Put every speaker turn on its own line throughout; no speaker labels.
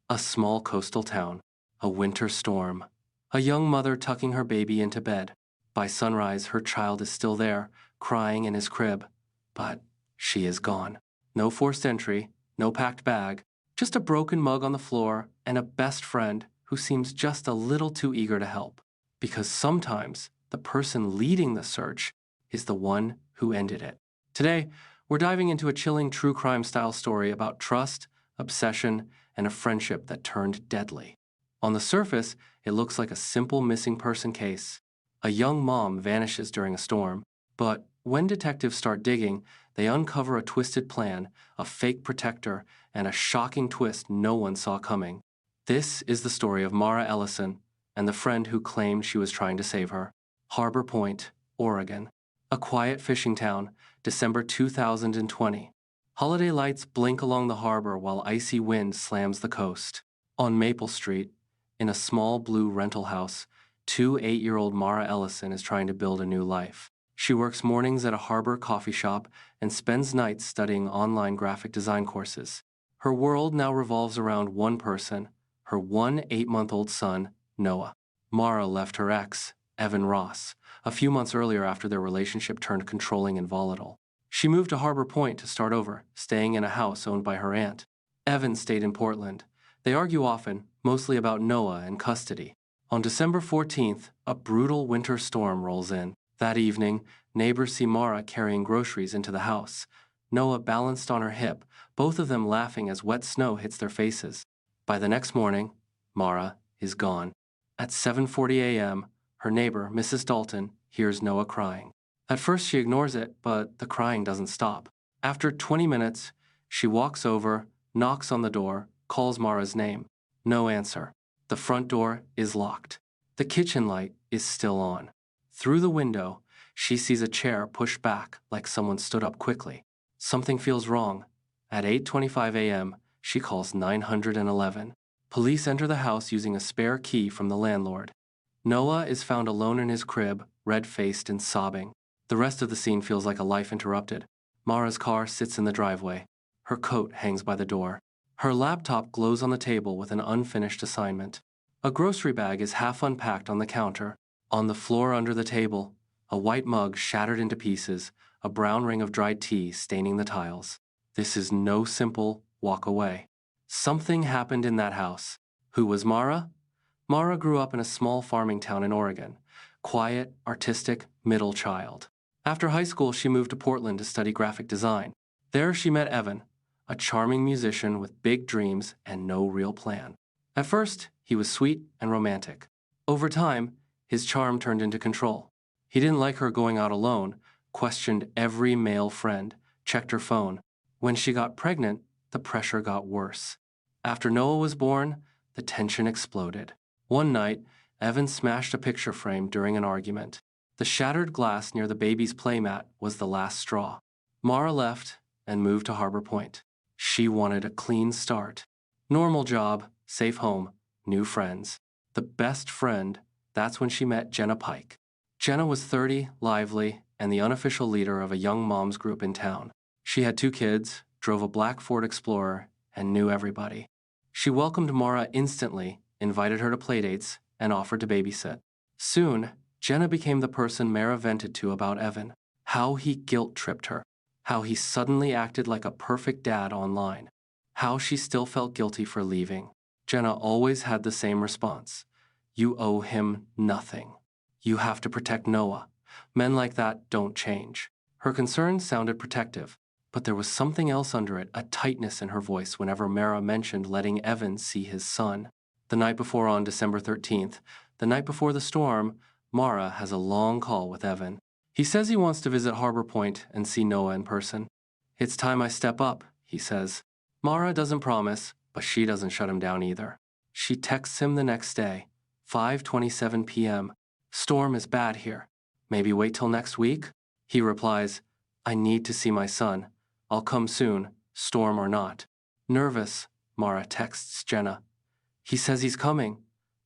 A small coastal town. A winter storm. A young mother tucking her baby into bed. By sunrise, her child is still there, crying in his crib. But she is gone. No forced entry, no packed bag, just a broken mug on the floor and a best friend who seems just a little too eager to help. Because sometimes the person leading the search is the one who ended it. Today, we're diving into a chilling true crime style story about trust, obsession, and a friendship that turned deadly. On the surface, it looks like a simple missing person case. A young mom vanishes during a storm, but when detectives start digging, they uncover a twisted plan, a fake protector, and a shocking twist no one saw coming. This is the story of Mara Ellison and the friend who claimed she was trying to save her. Harbor Point, Oregon. A quiet fishing town, December 2020. Holiday lights blink along the harbor while icy wind slams the coast. On Maple Street, in a small blue rental house, 8-year-old Mara Ellison is trying to build a new life. She works mornings at a harbor coffee shop and spends nights studying online graphic design courses. Her world now revolves around one person, her 8-month-old son, Noah. Mara left her ex, Evan Ross, a few months earlier after their relationship turned controlling and volatile. She moved to Harbor Point to start over, staying in a house owned by her aunt. Evan stayed in Portland. They argue often, mostly about Noah and custody. On December 14th, a brutal winter storm rolls in. That evening, neighbors see Mara carrying groceries into the house. Noah balanced on her hip, both of them laughing as wet snow hits their faces. By the next morning, Mara is gone. At 7:40 a.m., her neighbor, Mrs. Dalton, hears Noah crying. At first she ignores it, but the crying doesn't stop. After 20 minutes, she walks over, knocks on the door, calls Mara's name. No answer. The front door is locked. The kitchen light is still on. Through the window, she sees a chair pushed back like someone stood up quickly. Something feels wrong. At 8:25 a.m., she calls 911. Police enter the house using a spare key from the landlord. Noah is found alone in his crib, red-faced and sobbing. The rest of the scene feels like a life interrupted. Mara's car sits in the driveway. Her coat hangs by the door. Her laptop glows on the table with an unfinished assignment. A grocery bag is half unpacked on the counter. On the floor under the table, a white mug shattered into pieces, a brown ring of dried tea staining the tiles. This is no simple walk away. Something happened in that house. Who was Mara? Mara grew up in a small farming town in Oregon. Quiet, artistic, middle child. After high school, she moved to Portland to study graphic design. There she met Evan, a charming musician with big dreams and no real plan. At first, he was sweet and romantic. Over time, his charm turned into control. He didn't like her going out alone, questioned every male friend, checked her phone. When she got pregnant, the pressure got worse. After Noah was born, the tension exploded. One night, Evan smashed a picture frame during an argument. The shattered glass near the baby's playmat was the last straw. Mara left and moved to Harbor Point. She wanted a clean start. Normal job, safe home, new friends. The best friend, that's when she met Jenna Pike. Jenna was 30, lively, and the unofficial leader of a young moms group in town. She had 2 kids, drove a black Ford Explorer, and knew everybody. She welcomed Mara instantly, invited her to playdates, and offered to babysit. Soon, Jenna became the person Mara vented to about Evan. How he guilt-tripped her. How he suddenly acted like a perfect dad online. How she still felt guilty for leaving. Jenna always had the same response. You owe him nothing. You have to protect Noah. Men like that don't change. Her concerns sounded protective, but there was something else under it, a tightness in her voice whenever Mara mentioned letting Evan see his son. The night before, on December 13th, the night before the storm, Mara has a long call with Evan. He says he wants to visit Harbor Point and see Noah in person. It's time I step up, he says. Mara doesn't promise, but she doesn't shut him down either. She texts him the next day, 5:27 p.m. Storm is bad here. Maybe wait till next week? He replies, I need to see my son. I'll come soon, storm or not. Nervous, Mara texts Jenna. He says he's coming.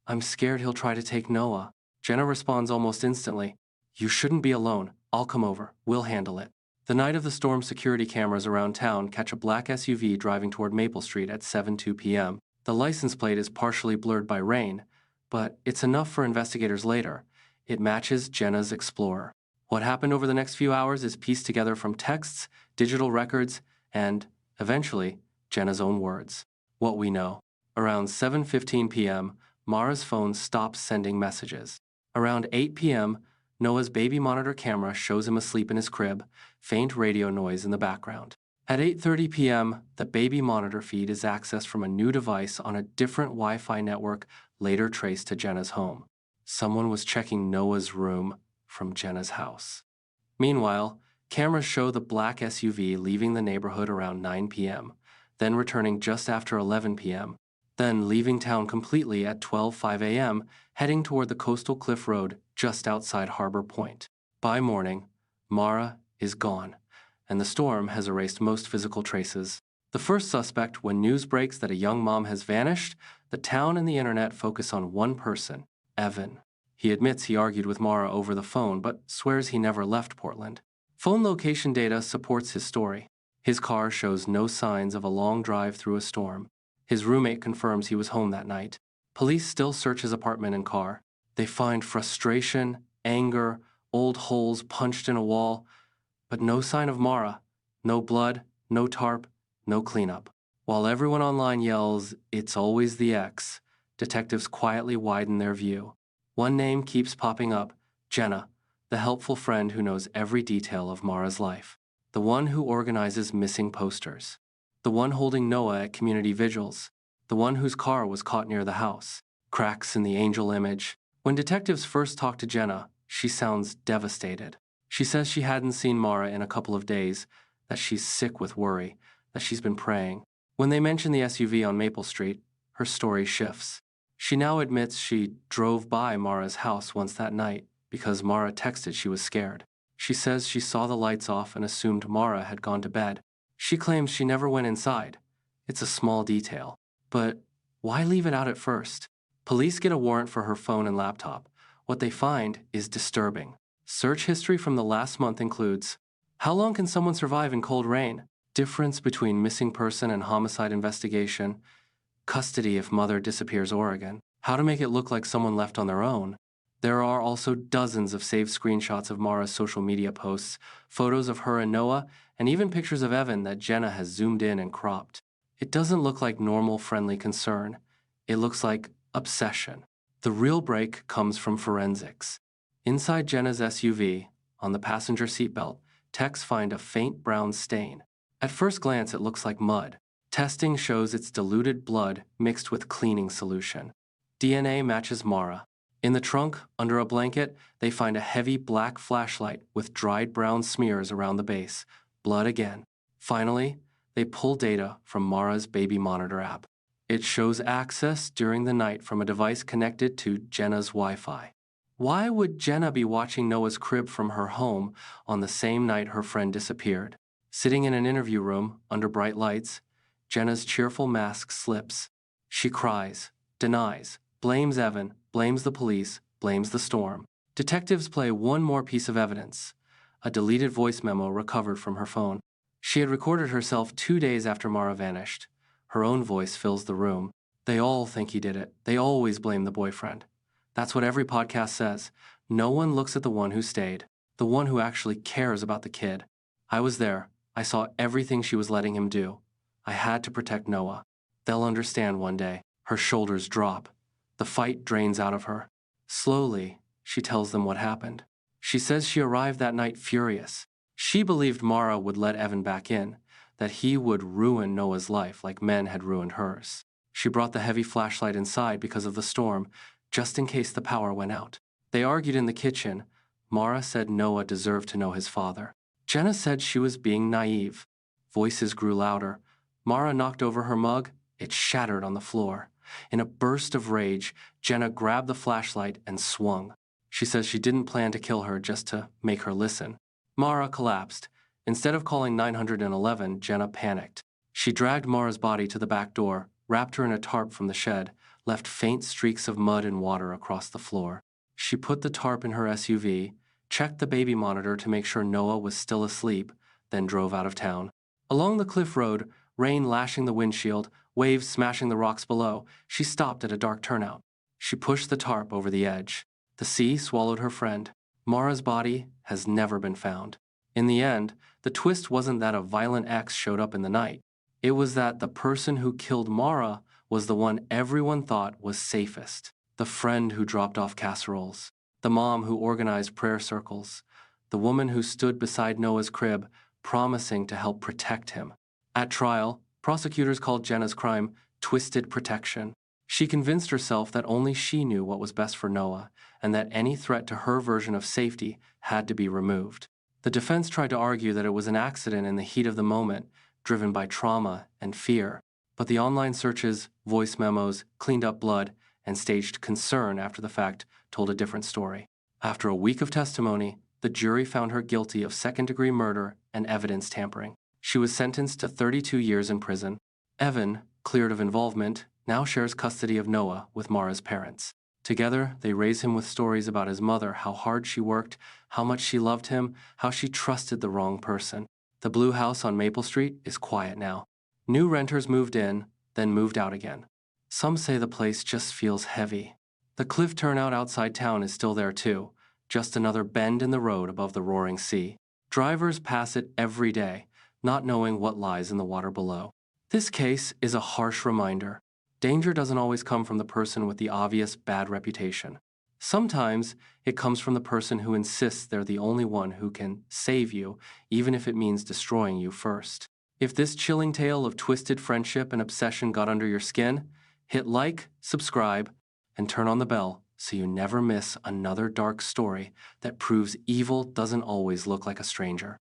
I'm scared he'll try to take Noah. Jenna responds almost instantly. You shouldn't be alone. I'll come over. We'll handle it. The night of the storm, security cameras around town catch a black SUV driving toward Maple Street at 7:02 p.m. The license plate is partially blurred by rain, but it's enough for investigators later. It matches Jenna's Explorer. What happened over the next few hours is pieced together from texts, digital records, and, eventually, Jenna's own words. What we know. Around 7:15 p.m., Mara's phone stops sending messages. Around 8 p.m., Noah's baby monitor camera shows him asleep in his crib, faint radio noise in the background. At 8:30 p.m., the baby monitor feed is accessed from a new device on a different Wi-Fi network later traced to Jenna's home. Someone was checking Noah's room from Jenna's house. Meanwhile, cameras show the black SUV leaving the neighborhood around 9 p.m., then returning just after 11 p.m., then leaving town completely at 12:05 a.m., heading toward the coastal cliff road just outside Harbor Point. By morning, Mara is gone, and the storm has erased most physical traces. The first suspect, when news breaks that a young mom has vanished, the town and the internet focus on one person, Evan. He admits he argued with Mara over the phone, but swears he never left Portland. Phone location data supports his story. His car shows no signs of a long drive through a storm. His roommate confirms he was home that night. Police still search his apartment and car. They find frustration, anger, old holes punched in a wall, but no sign of Mara. No blood, no tarp, no cleanup. While everyone online yells, "It's always the ex," detectives quietly widen their view. One name keeps popping up, Jenna, the helpful friend who knows every detail of Mara's life. The one who organizes missing posters. The one holding Noah at community vigils. The one whose car was caught near the house. Cracks in the angel image. When detectives first talk to Jenna, she sounds devastated. She says she hadn't seen Mara in a couple of days, that she's sick with worry, that she's been praying. When they mention the SUV on Maple Street, her story shifts. She now admits she drove by Mara's house once that night because Mara texted she was scared. She says she saw the lights off and assumed Mara had gone to bed. She claims she never went inside. It's a small detail. But why leave it out at first? Police get a warrant for her phone and laptop. What they find is disturbing. Search history from the last month includes: how long can someone survive in cold rain? Difference between missing person and homicide investigation. Custody if mother disappears Oregon. How to make it look like someone left on their own. There are also dozens of saved screenshots of Mara's social media posts, photos of her and Noah, and even pictures of Evan that Jenna has zoomed in and cropped. It doesn't look like normal, friendly concern. It looks like obsession. The real break comes from forensics. Inside Jenna's SUV, on the passenger seatbelt, techs find a faint brown stain. At first glance, it looks like mud. Testing shows it's diluted blood mixed with cleaning solution. DNA matches Mara. In the trunk, under a blanket, they find a heavy black flashlight with dried brown smears around the base. Blood again. Finally, they pull data from Mara's baby monitor app. It shows access during the night from a device connected to Jenna's Wi-Fi. Why would Jenna be watching Noah's crib from her home on the same night her friend disappeared? Sitting in an interview room, under bright lights, Jenna's cheerful mask slips. She cries, denies, blames Evan, blames the police, blames the storm. Detectives play one more piece of evidence, a deleted voice memo recovered from her phone. She had recorded herself 2 days after Mara vanished. Her own voice fills the room. They all think he did it. They always blame the boyfriend. That's what every podcast says. No one looks at the one who stayed, the one who actually cares about the kid. I was there. I saw everything she was letting him do. I had to protect Noah. They'll understand one day. Her shoulders drop. The fight drains out of her. Slowly, she tells them what happened. She says she arrived that night furious. She believed Mara would let Evan back in, that he would ruin Noah's life like men had ruined hers. She brought the heavy flashlight inside because of the storm, just in case the power went out. They argued in the kitchen. Mara said Noah deserved to know his father. Jenna said she was being naive. Voices grew louder. Mara knocked over her mug. It shattered on the floor. In a burst of rage, Jenna grabbed the flashlight and swung. She says she didn't plan to kill her, just to make her listen. Mara collapsed. Instead of calling 911, Jenna panicked. She dragged Mara's body to the back door, wrapped her in a tarp from the shed, left faint streaks of mud and water across the floor. She put the tarp in her SUV, checked the baby monitor to make sure Noah was still asleep, then drove out of town. Along the cliff road, rain lashing the windshield, waves smashing the rocks below, she stopped at a dark turnout. She pushed the tarp over the edge. The sea swallowed her friend. Mara's body has never been found. In the end, the twist wasn't that a violent ex showed up in the night. It was that the person who killed Mara was the one everyone thought was safest. The friend who dropped off casseroles. The mom who organized prayer circles. The woman who stood beside Noah's crib, promising to help protect him. At trial, prosecutors called Jenna's crime twisted protection. She convinced herself that only she knew what was best for Noah, and that any threat to her version of safety had to be removed. The defense tried to argue that it was an accident in the heat of the moment, driven by trauma and fear, but the online searches, voice memos, cleaned up blood, and staged concern after the fact told a different story. After a week of testimony, the jury found her guilty of second-degree murder and evidence tampering. She was sentenced to 32 years in prison. Evan, cleared of involvement, now shares custody of Noah with Mara's parents. Together, they raise him with stories about his mother, how hard she worked, how much she loved him, how she trusted the wrong person. The blue house on Maple Street is quiet now. New renters moved in, then moved out again. Some say the place just feels heavy. The cliff turnout outside town is still there too, just another bend in the road above the roaring sea. Drivers pass it every day, not knowing what lies in the water below. This case is a harsh reminder. Danger doesn't always come from the person with the obvious bad reputation. Sometimes it comes from the person who insists they're the only one who can save you, even if it means destroying you first. If this chilling tale of twisted friendship and obsession got under your skin, hit like, subscribe, and turn on the bell so you never miss another dark story that proves evil doesn't always look like a stranger.